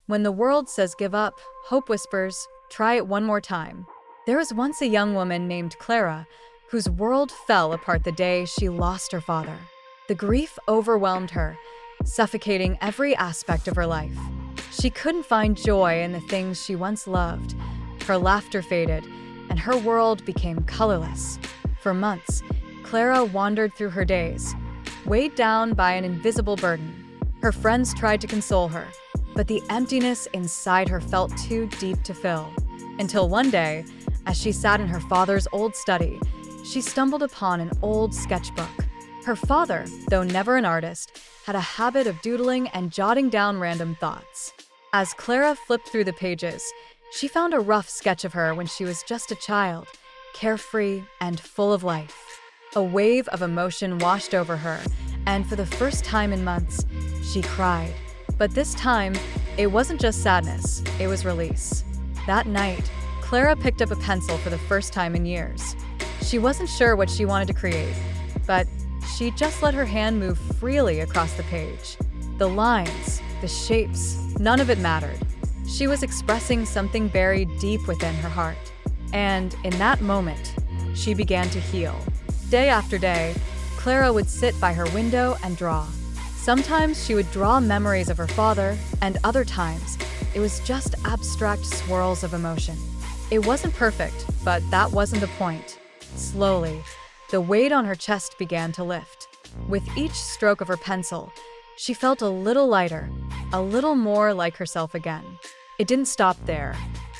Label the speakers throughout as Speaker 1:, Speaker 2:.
Speaker 1: When the world says give up, hope whispers, try it one more time. There was once a young woman named Clara whose world fell apart the day she lost her father. The grief overwhelmed her, suffocating every aspect of her life. She couldn't find joy in the things she once loved. Her laughter faded, and her world became colorless. For months, Clara wandered through her days, weighed down by an invisible burden. Her friends tried to console her, but the emptiness inside her felt too deep to fill. Until one day, as she sat in her father's old study, she stumbled upon an old sketchbook. Her father, though never an artist, had a habit of doodling and jotting down random thoughts. As Clara flipped through the pages, she found a rough sketch of her when she was just a child, carefree and full of life. A wave of emotion washed over her, and for the first time in months, she cried. But this time, it wasn't just sadness, it was release. That night, Clara picked up a pencil for the first time in years. She wasn't sure what she wanted to create, but she just let her hand move freely across the page. The lines, the shapes, none of it mattered. She was expressing something buried deep within her heart. And in that moment, she began to heal. Day after day, Clara would sit by her window and draw. Sometimes she would draw memories of her father, and other times, it was just abstract swirls of emotion. It wasn't perfect, but that wasn't the point. Slowly, the weight on her chest began to lift. With each stroke of her pencil, she felt a little lighter, a little more like herself again. It didn't stop there.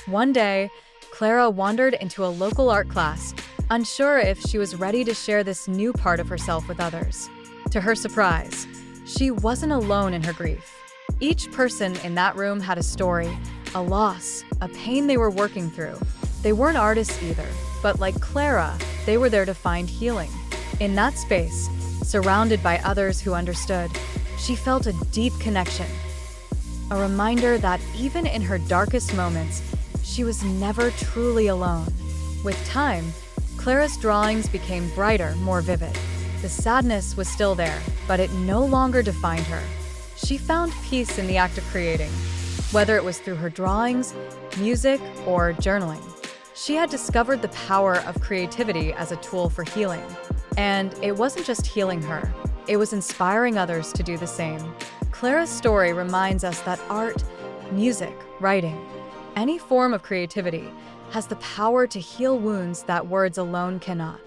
Speaker 1: One day, Clara wandered into a local art class, unsure if she was ready to share this new part of herself with others. To her surprise, she wasn't alone in her grief. Each person in that room had a story, a loss, a pain they were working through. They weren't artists either, but like Clara, they were there to find healing. In that space, surrounded by others who understood, she felt a deep connection. A reminder that even in her darkest moments, she was never truly alone. With time, Clara's drawings became brighter, more vivid. The sadness was still there, but it no longer defined her. She found peace in the act of creating, whether it was through her drawings, music, or journaling. She had discovered the power of creativity as a tool for healing. And it wasn't just healing her, it was inspiring others to do the same. Clara's story reminds us that art, music, writing, any form of creativity has the power to heal wounds that words alone cannot.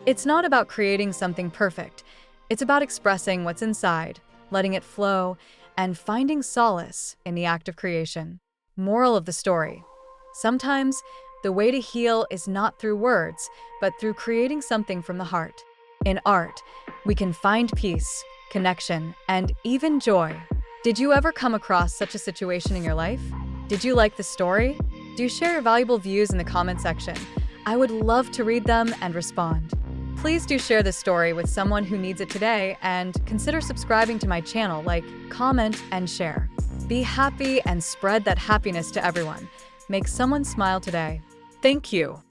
Speaker 1: It's not about creating something perfect. It's about expressing what's inside, letting it flow, and finding solace in the act of creation. Moral of the story: sometimes the way to heal is not through words, but through creating something from the heart. In art, we can find peace, connection, and even joy. Did you ever come across such a situation in your life? Did you like the story? Do share your valuable views in the comment section. I would love to read them and respond. Please do share this story with someone who needs it today, and consider subscribing to my channel. Like, comment, and share. Be happy and spread that happiness to everyone. Make someone smile today. Thank you.